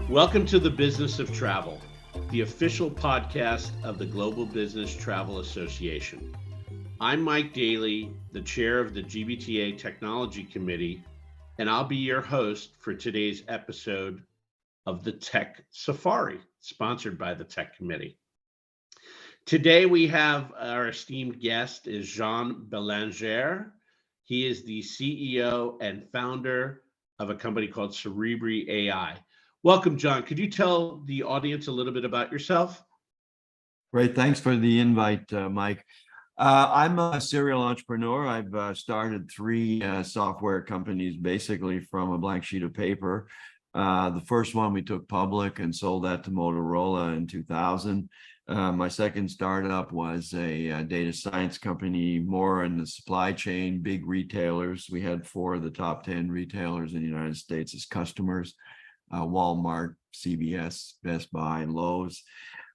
Welcome to the Business of Travel, the official podcast of the Global Business Travel Association. I'm Mike Daly, the chair of the GBTA Technology Committee, and I'll be your host for today's episode of the Tech Safari, sponsored by the Tech Committee. Today we have our esteemed guest is Jean Belanger. He is the CEO and founder of a company called Cerebri AI. Welcome, John. Could you tell the audience a little bit about yourself? Great. Thanks for the invite, Mike. I'm a serial entrepreneur. I've started three software companies basically from a blank sheet of paper. The first one we took public and sold that to Motorola in 2000. My second startup was a data science company, more in the supply chain, big retailers. We had 4 of the top 10 retailers in the United States as customers. Walmart, CVS, Best Buy, and Lowe's.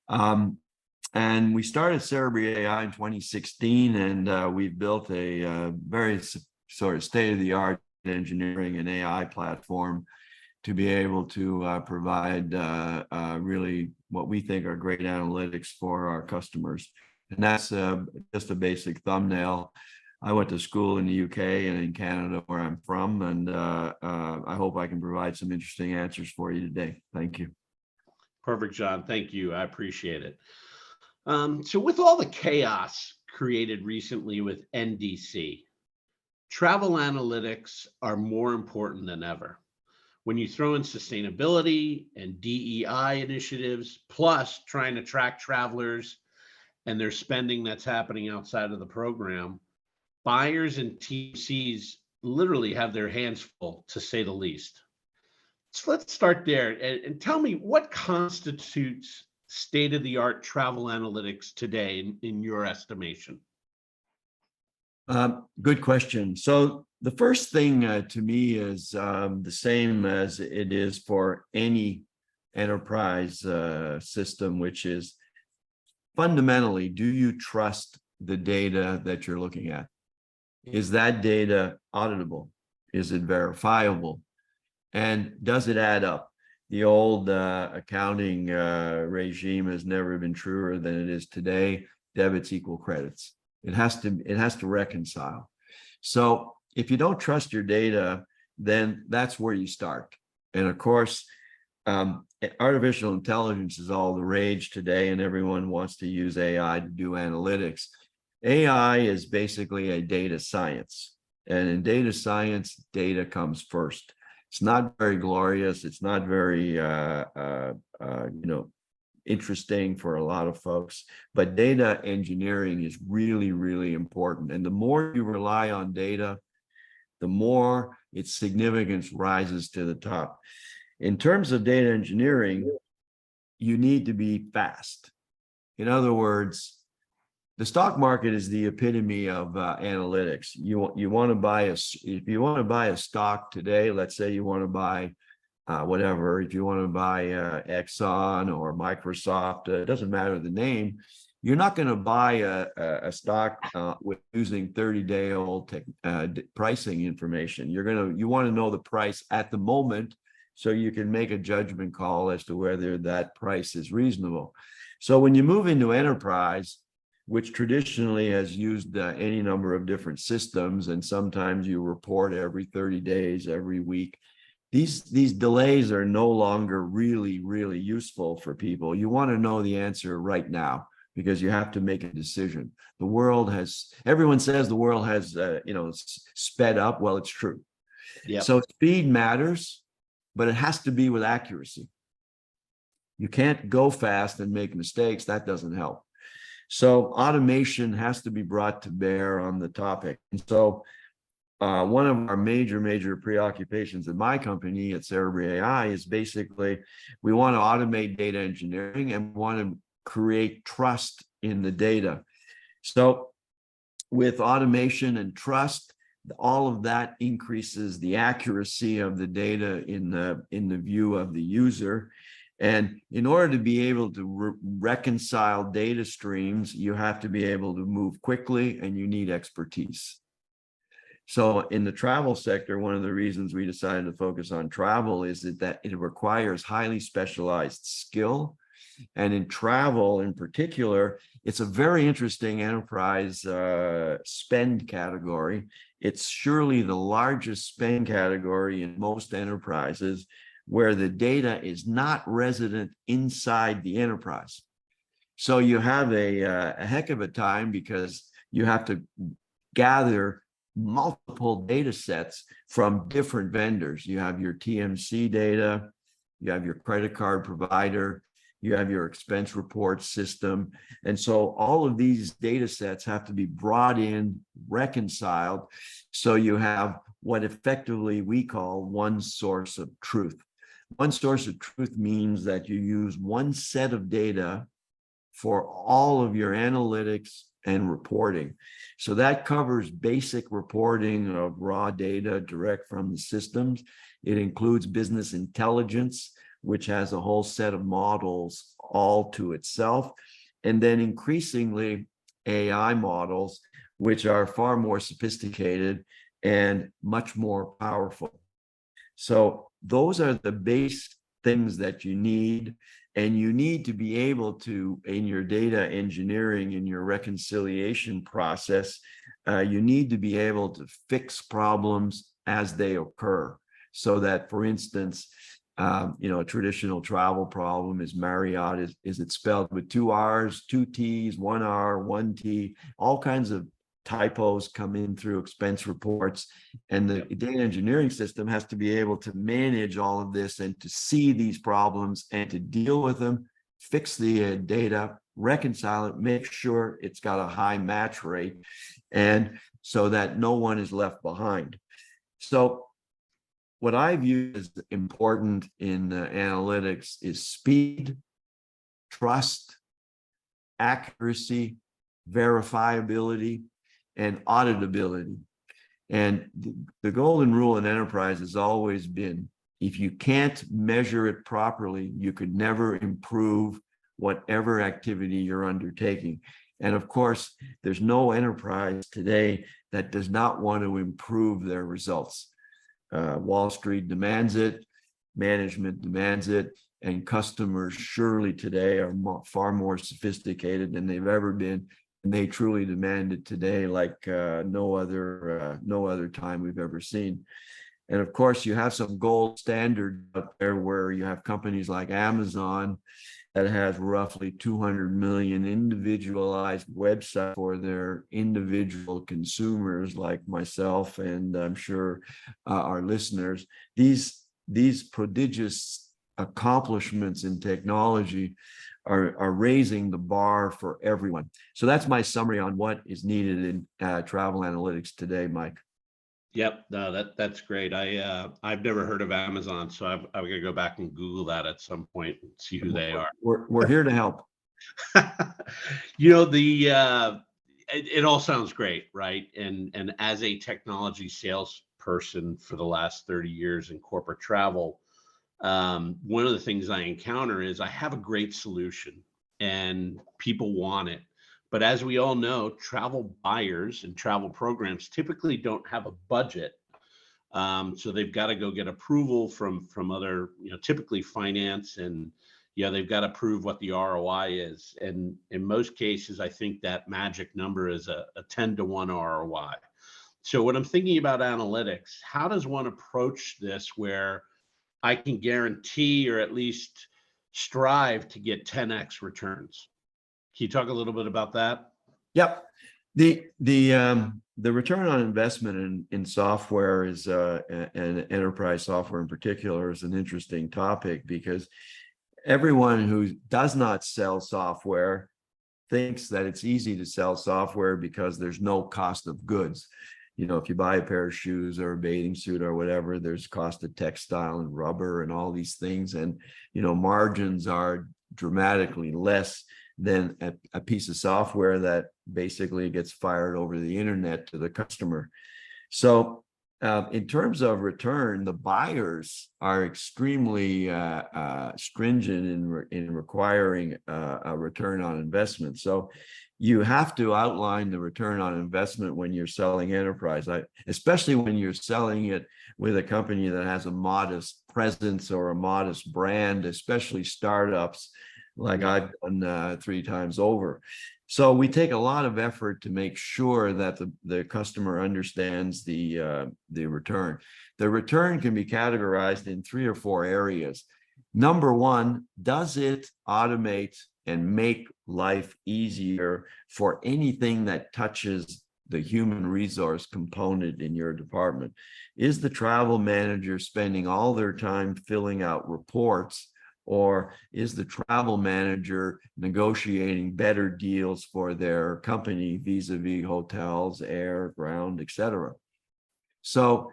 And we started Cerebri AI in 2016, and we've built a very sort of state-of-the-art engineering and AI platform to be able to provide really what we think are great analytics for our customers. And that's just a basic thumbnail. I went to school in the UK and in Canada, where I'm from, and I hope I can provide some interesting answers for you today. Thank you. Perfect, John. Thank you. I appreciate it. So with all the chaos created recently with NDC, travel analytics are more important than ever. When you throw in sustainability and DEI initiatives, plus trying to track travelers and their spending that's happening outside of the program, buyers and TMCs literally have their hands full, to say the least. So let's start there and tell me what constitutes state-of-the-art travel analytics today in your estimation? Good question. So the first thing to me is the same as it is for any enterprise system, which is fundamentally, do you trust the data that you're looking at? Is that data auditable? Is it verifiable? And does it add up? The old accounting regime has never been truer than it is today. Debits equal credits. It has to reconcile. So if you don't trust your data, then that's where you start. And of course, artificial intelligence is all the rage today, and everyone wants to use AI to do analytics. AI is basically a data science. And in data science, data comes first. It's not very glorious. It's not very, interesting for a lot of folks. But data engineering is really, really important. And the more you rely on data, the more its significance rises to the top. In terms of data engineering, you need to be fast. In other words, the stock market is the epitome of analytics. You want to buy if you want to buy a stock today, let's say you want to buy whatever, if you want to buy Exxon or Microsoft, it doesn't matter the name. You're not going to buy a stock with using 30-day-old pricing information. You want to know the price at the moment, so you can make a judgment call as to whether that price is reasonable. So when you move into enterprise, which traditionally has used any number of different systems, and sometimes you report every 30 days, every week. These delays are no longer really, really useful for people. You want to know the answer right now because you have to make a decision. Everyone says the world has, sped up. Well, it's true. Yep. So speed matters, but it has to be with accuracy. You can't go fast and make mistakes. That doesn't help. So automation has to be brought to bear on the topic. And so one of our major preoccupations in my company at Cerebri AI is basically we want to automate data engineering and want to create trust in the data. So with automation and trust, all of that increases the accuracy of the data in the view of the user. And in order to be able to reconcile data streams, you have to be able to move quickly, and you need expertise. So in the travel sector, one of the reasons we decided to focus on travel is that it requires highly specialized skill. And in travel in particular, it's a very interesting enterprise spend category. It's surely the largest spend category in most enterprises where the data is not resident inside the enterprise. So you have a heck of a time because you have to gather multiple data sets from different vendors. You have your TMC data, you have your credit card provider, you have your expense report system. And so all of these data sets have to be brought in, reconciled. So you have what effectively we call one source of truth. One source of truth means that you use one set of data for all of your analytics and reporting. So that covers basic reporting of raw data direct from the systems. It includes business intelligence, which has a whole set of models all to itself. And then increasingly AI models, which are far more sophisticated and much more powerful. So those are the base things that you need. And you need to be able to, in your data engineering, in your reconciliation process, you need to be able to fix problems as they occur. So that, for instance, a traditional travel problem is Marriott. Is it spelled with 2 R's, 2 T's, 1 R, 1 T? All kinds of typos come in through expense reports, and the data engineering system has to be able to manage all of this and to see these problems and to deal with them, fix the data, reconcile it, make sure it's got a high match rate, and so that no one is left behind. So what I view as important in analytics is speed, trust, accuracy, verifiability, and auditability. And the golden rule in enterprise has always been, if you can't measure it properly, you could never improve whatever activity you're undertaking. And of course, there's no enterprise today that does not want to improve their results. Wall Street demands it, management demands it, and customers surely today are far more sophisticated than they've ever been. And they truly demand it today like no other time we've ever seen. And of course, you have some gold standard out there where you have companies like Amazon that has roughly 200 million individualized websites for their individual consumers like myself, and I'm sure our listeners. These prodigious accomplishments in technology are raising the bar for everyone. So that's my summary on what is needed in travel analytics today, Mike. Yep, no, that's great. I've never heard of Amazon, so I've got to go back and Google that at some point and see who they are. We're here to help. It all sounds great, right? And as a technology salesperson for the last 30 years in corporate travel, one of the things I encounter is I have a great solution and people want it. But as we all know, travel buyers and travel programs typically don't have a budget. So they've got to go get approval from other, typically finance, and they've got to prove what the ROI is. And in most cases, I think that magic number is a 10-to-1 ROI. So when I'm thinking about analytics, how does one approach this where I can guarantee or at least strive to get 10x returns? Can you talk a little bit about that? Yep. The return on investment in software is and enterprise software in particular is an interesting topic, because everyone who does not sell software thinks that it's easy to sell software because there's no cost of goods. If you buy a pair of shoes or a bathing suit or whatever, there's cost of textile and rubber and all these things. And, margins are dramatically less than a piece of software that basically gets fired over the internet to the customer. So in terms of return, the buyers are extremely stringent in requiring a return on investment. So you have to outline the return on investment when you're selling enterprise, especially when you're selling it with a company that has a modest presence or a modest brand, especially startups like I've done 3 times over. So we take a lot of effort to make sure that the customer understands the return. The return can be categorized in 3 or 4 areas. Number one, does it automate and make life easier for anything that touches the human resource component in your department? Is the travel manager spending all their time filling out reports, or is the travel manager negotiating better deals for their company vis-a-vis hotels, air, ground, etc.? So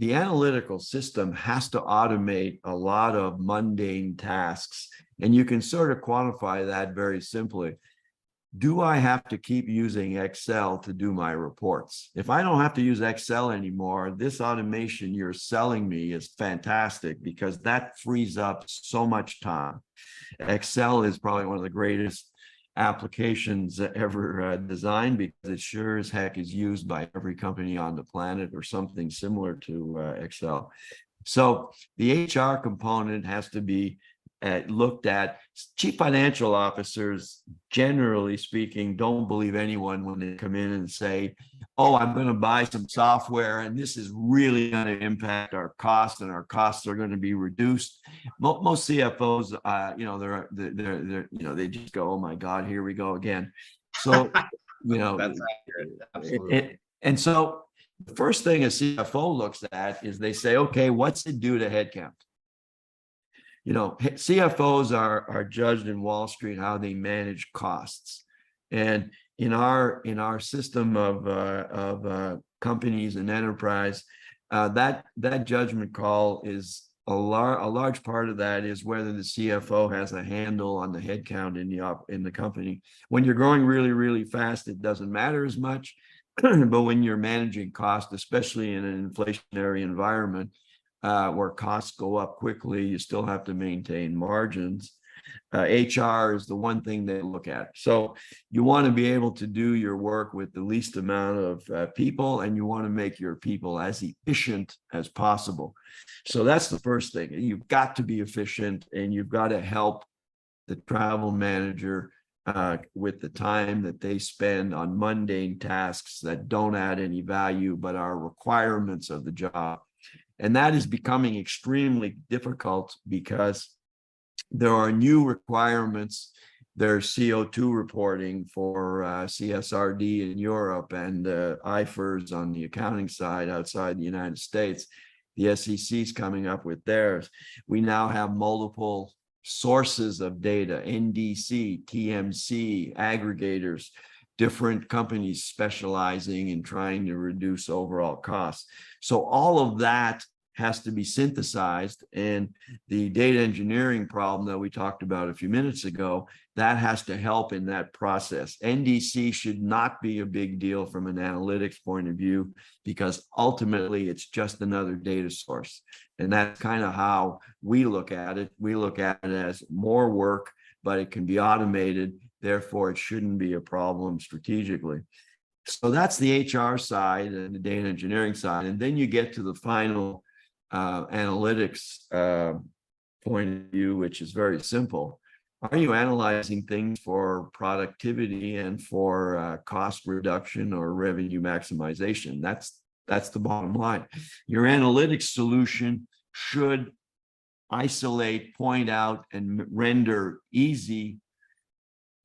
the analytical system has to automate a lot of mundane tasks, and you can sort of quantify that very simply. Do I have to keep using Excel to do my reports? If I don't have to use Excel anymore, this automation you're selling me is fantastic, because that frees up so much time. Excel is probably one of the greatest applications ever designed, because it sure as heck is used by every company on the planet or something similar to Excel. So the HR component has to be looked at. Chief financial officers, generally speaking, don't believe anyone when they come in and say, oh, I'm going to buy some software and this is really going to impact our costs, and our costs are going to be reduced. Most CFOs, they just go, oh my God, here we go again. So, That's accurate. Absolutely. And so the first thing a CFO looks at is they say, okay, what's it do to headcount? CFOs are judged in Wall Street how they manage costs, and in our system of companies and enterprise, that judgment call is a large part of that is whether the CFO has a handle on the headcount in the company. When you're growing really, really fast, it doesn't matter as much, but when you're managing cost, especially in an inflationary environment, where costs go up quickly, you still have to maintain margins. HR is the one thing they look at. So you want to be able to do your work with the least amount of people, and you want to make your people as efficient as possible. So that's the first thing. You've got to be efficient, and you've got to help the travel manager with the time that they spend on mundane tasks that don't add any value but are requirements of the job. And that is becoming extremely difficult because there are new requirements. There's CO2 reporting for CSRD in Europe, and IFRS on the accounting side outside the United States. The SEC is coming up with theirs. We now have multiple sources of data, NDC, TMC, aggregators, different companies specializing in trying to reduce overall costs. So all of that has to be synthesized, and the data engineering problem that we talked about a few minutes ago, that has to help in that process. NDC should not be a big deal from an analytics point of view, because ultimately it's just another data source. And that's kind of how we look at it. We look at it as more work, but it can be automated. Therefore, it shouldn't be a problem strategically. So that's the HR side and the data engineering side. And then you get to the final analytics point of view, which is very simple. Are you analyzing things for productivity and for cost reduction or revenue maximization? That's the bottom line. Your analytics solution should isolate, point out, and render easy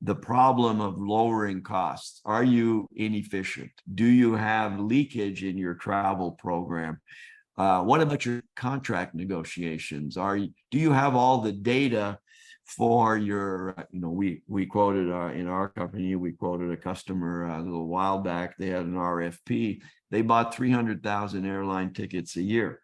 the problem of lowering costs. Are you inefficient? Do you have leakage in your travel program? What about your contract negotiations? Do you have all the data for your, we quoted in our company, we quoted a customer a little while back. They had an RFP. They bought 300,000 airline tickets a year.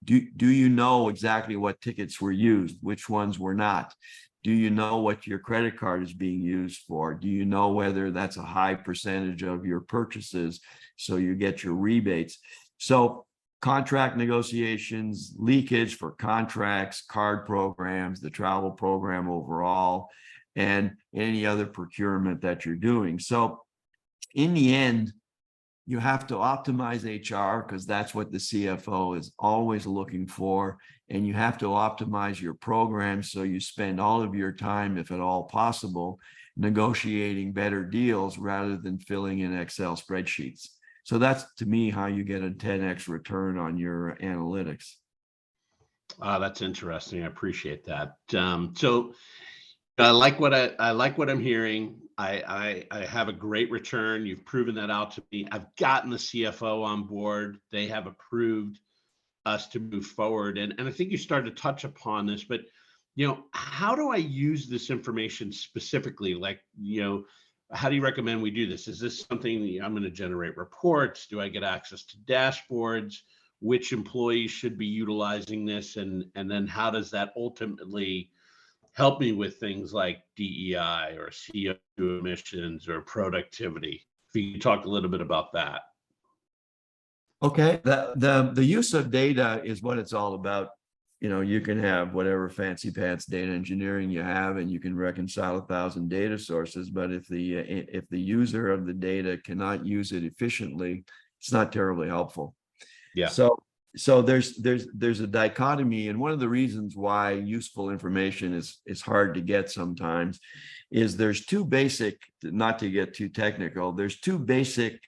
Do you know exactly what tickets were used, which ones were not? Do you know what your credit card is being used for? Do you know whether that's a high percentage of your purchases so you get your rebates? So contract negotiations, leakage for contracts, card programs, the travel program overall, and any other procurement that you're doing. So in the end, you have to optimize HR because that's what the CFO is always looking for. And you have to optimize your program so you spend all of your time, if at all possible, negotiating better deals rather than filling in Excel spreadsheets. So that's, to me, how you get a 10x return on your analytics. That's interesting. I appreciate that. So I like what I'm hearing. I have a great return. You've proven that out to me. I've gotten the CFO on board. They have approved us to move forward. And I think you started to touch upon this, but how do I use this information specifically? Like, how do you recommend we do this? Is this something I'm going to generate reports? Do I get access to dashboards? Which employees should be utilizing this? And then how does that ultimately help me with things like DEI or CO2 emissions or productivity? If you could talk a little bit about that. Okay, the use of data is what it's all about. You can have whatever fancy pants data engineering you have, and you can reconcile 1,000 data sources. But if the user of the data cannot use it efficiently, it's not terribly helpful. Yeah. So there's a dichotomy, and one of the reasons why useful information is hard to get sometimes is there's two basic, not to get too technical, there's two basic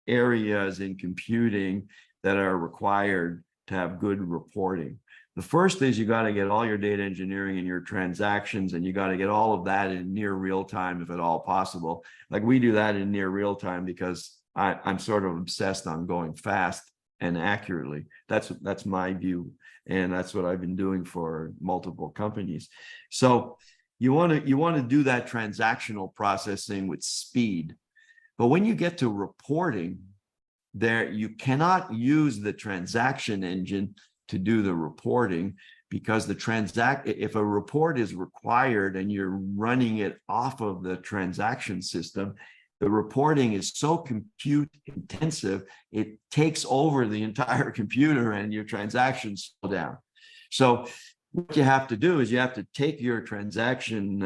areas in computing that are required to have good reporting. The first is you got to get all your data engineering and your transactions, and you got to get all of that in near real time, if at all possible. Like we do that in near real time because I'm sort of obsessed on going fast and accurately. That's my view, and that's what I've been doing for multiple companies. So you want to do that transactional processing with speed. But when you get to reporting, you cannot use the transaction engine to do the reporting, because if a report is required and you're running it off of the transaction system, the reporting is so compute intensive, it takes over the entire computer and your transactions slow down. So what you have to do is you have to take your transaction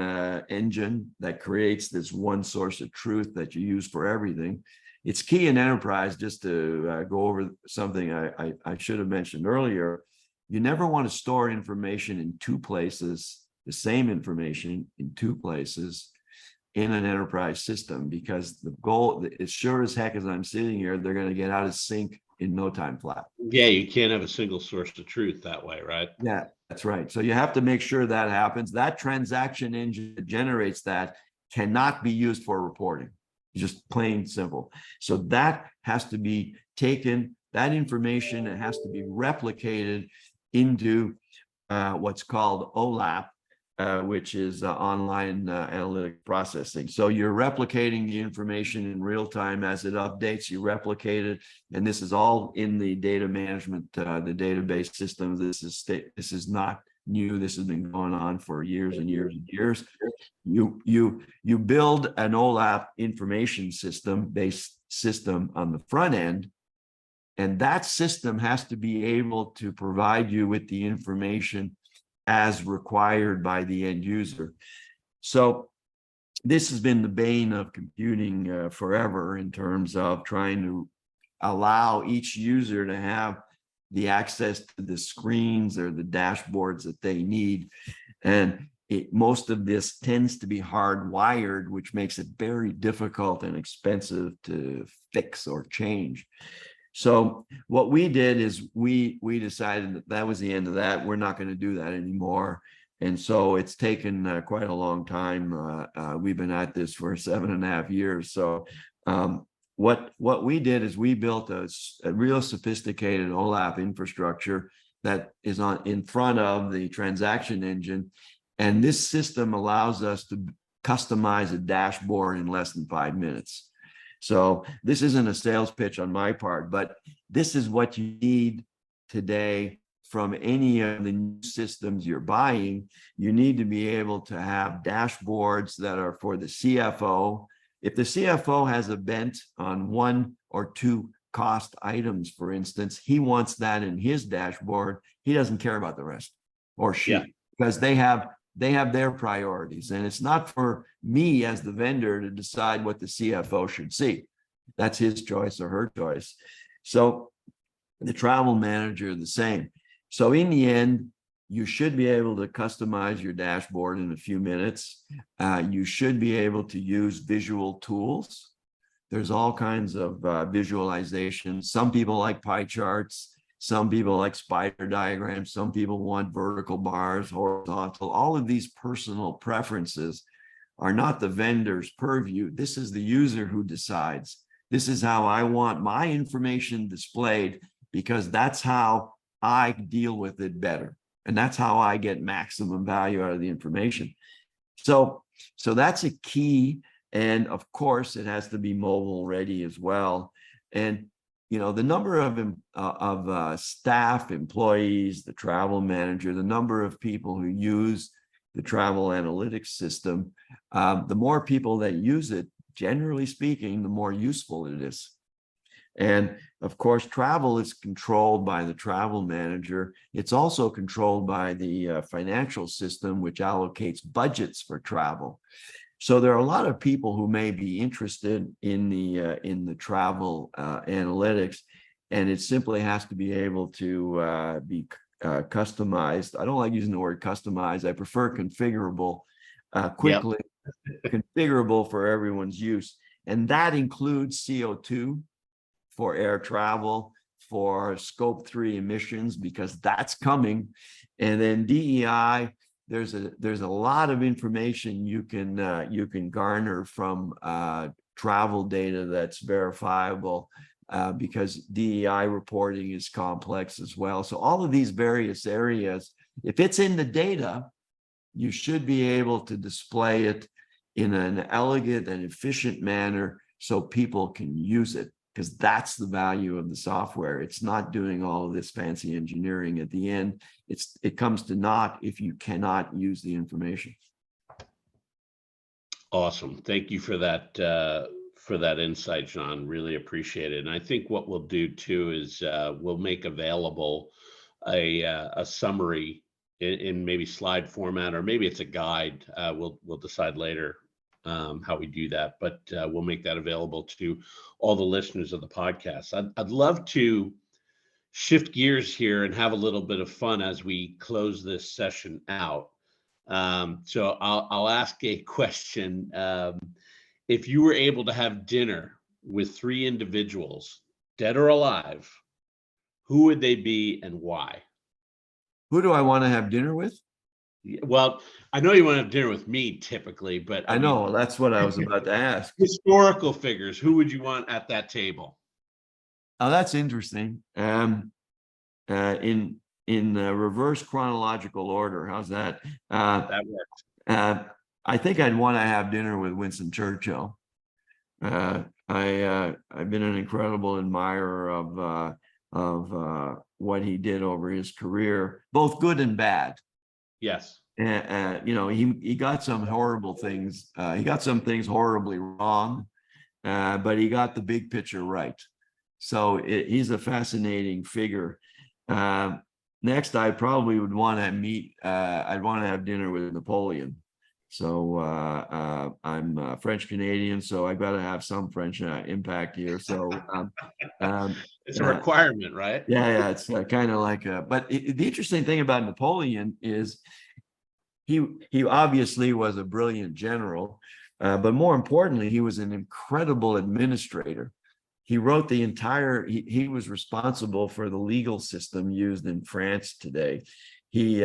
engine that creates this one source of truth that you use for everything. It's key in enterprise, just to go over something I should have mentioned earlier. You never want to store information in two places, the same information in two places in an enterprise system, because the goal, as sure as heck as I'm sitting here, they're going to get out of sync in no time flat. Yeah, you can't have a single source of truth that way, right? Yeah, that's right. So you have to make sure that happens. That transaction engine that generates that cannot be used for reporting. Just plain simple. So that has to be taken, that information, it has to be replicated into what's called OLAP, which is online analytic processing. So you're replicating the information in real time as it updates, you replicate it, and this is all in the data management, the database system. This is not new. This has been going on for years and years and years. You build an OLAP information based system on the front end, and that system has to be able to provide you with the information as required by the end user. So this has been the bane of computing forever, in terms of trying to allow each user to have the access to the screens or the dashboards that they need. And most of this tends to be hardwired, which makes it very difficult and expensive to fix or change. So what we did is we decided that was the end of that. We're not going to do that anymore. And so it's taken quite a long time. We've been at this for 7.5 years. So what we did is we built a real sophisticated OLAP infrastructure that is in front of the transaction engine. And this system allows us to customize a dashboard in less than 5 minutes. So this isn't a sales pitch on my part, but this is what you need today from any of the new systems you're buying. You need to be able to have dashboards that are for the CFO. If the CFO has a bent on 1 or 2 cost items, for instance, he wants that in his dashboard. He doesn't care about the rest, or she, because they have they have their priorities, and it's not for me as the vendor to decide what the CFO should see. That's his choice or her choice. So the travel manager, the same. So in the end, you should be able to customize your dashboard in a few minutes. You should be able to use visual tools. There's all kinds of visualizations. Some people like pie charts. Some people like spider diagrams. Some people want vertical bars, horizontal. All of these personal preferences are not the vendor's purview. This is the user who decides. This is how I want my information displayed, because that's how I deal with it better. And that's how I get maximum value out of the information. So that's a key. And of course, it has to be mobile ready as well. And the number of staff, employees, the travel manager, the number of people who use the travel analytics system, the more people that use it, generally speaking, the more useful it is. And of course, travel is controlled by the travel manager. It's also controlled by the financial system, which allocates budgets for travel. So there are a lot of people who may be interested in the travel analytics, and it simply has to be able to be customized. I don't like using the word customized. I prefer configurable, quickly configurable for everyone's use. And that includes CO2 for air travel, for scope 3 emissions, because that's coming. And then DEI, there's a lot of information you can garner from travel data that's verifiable, because DEI reporting is complex as well. So all of these various areas, if it's in the data, you should be able to display it in an elegant and efficient manner so people can use it, because that's the value of the software. It's not doing all of this fancy engineering at the end. It comes to naught if you cannot use the information. Awesome. Thank you for that insight, John. Really appreciate it. And I think what we'll do too is we'll make available a summary in maybe slide format, or maybe it's a guide. We'll decide later how we do that, but we'll make that available to all the listeners of the podcast. I'd love to shift gears here and have a little bit of fun as we close this session out. So I'll ask a question. If you were able to have dinner with 3 individuals, dead or alive, who would they be and why? Who do I want to have dinner with? Well, I know you want to have dinner with me typically, but I know, that's what I was about to ask. Historical figures, who would you want at that table? Oh, that's interesting. In reverse chronological order, how's that? That works. I think I'd want to have dinner with Winston Churchill. I've been an incredible admirer of what he did over his career, both good and bad. Yes. He got some horrible things. He got some things horribly wrong, but he got the big picture right. So he's a fascinating figure. Next, I probably would want to meet. I'd want to have dinner with Napoleon. So I'm French Canadian, so I've got to have some French impact here. So it's a requirement, right? Yeah, it's kind of like but the interesting thing about Napoleon is he obviously was a brilliant general, but more importantly, he was an incredible administrator. He wrote the entire, he was responsible for the legal system used in France today. He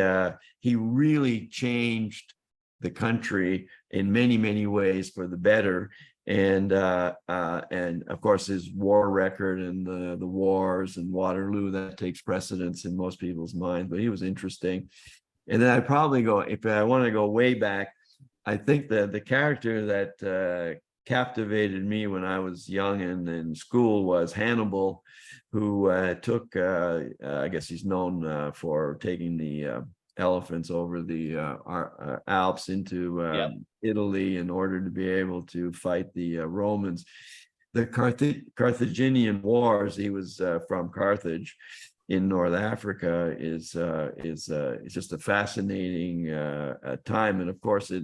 really changed the country in many, many ways for the better. And of course, his war record and the wars and Waterloo, that takes precedence in most people's minds, but he was interesting. And then I'd probably go, if I want to go way back, I think that the character that captivated me when I was young and in school was Hannibal, who took, I guess he's known for taking the elephants over the Alps into Italy in order to be able to fight the Romans. The Carthaginian Wars, he was from Carthage. in North Africa is just a fascinating time, and of course it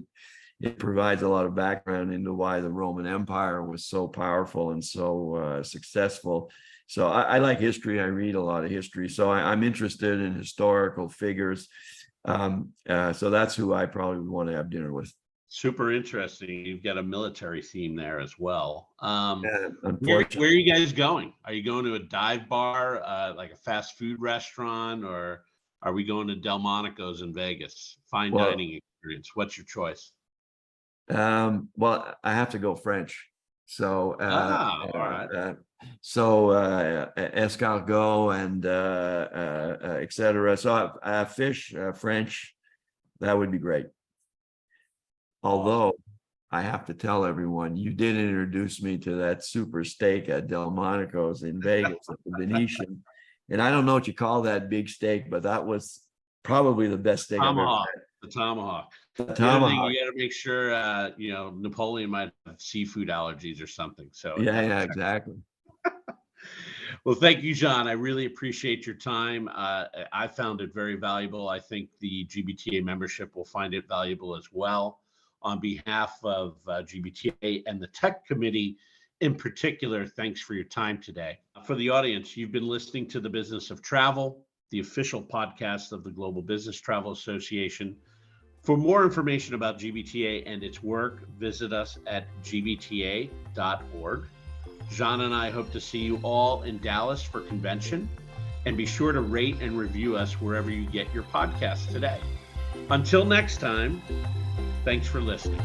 provides a lot of background into why the Roman Empire was so powerful and so successful. So I like history. I read a lot of history, so I'm interested in historical figures. So that's who I probably would want to have dinner with. Super interesting. You've got a military theme there as well. Where Unfortunately, are you guys going? Are you going to a dive bar, like a fast food restaurant, or are we going to Delmonico's in Vegas? Fine well, dining experience. What's your choice? well, I have to go French. So, All right. escargot and et cetera. So, fish, French, that would be great. Although I have to tell everyone, you did introduce me to that super steak at Delmonico's in Vegas at the Venetian. And I don't know what you call that big steak, but that was probably the best steak I've ever Tomahawk. had. The tomahawk. The The other thing, tomahawk. you got to make sure, Napoleon might have seafood allergies or something. So Yeah, exactly. Well, thank you, John. I really appreciate your time. I found it very valuable. I think the GBTA membership will find it valuable as well. On behalf of GBTA and the Tech Committee in particular, thanks for your time today. For the audience, you've been listening to The Business of Travel, the official podcast of the Global Business Travel Association. For more information about GBTA and its work, visit us at gbta.org. John and I hope to see you all in Dallas for convention, and be sure to rate and review us wherever you get your podcast today. Until next time, thanks for listening.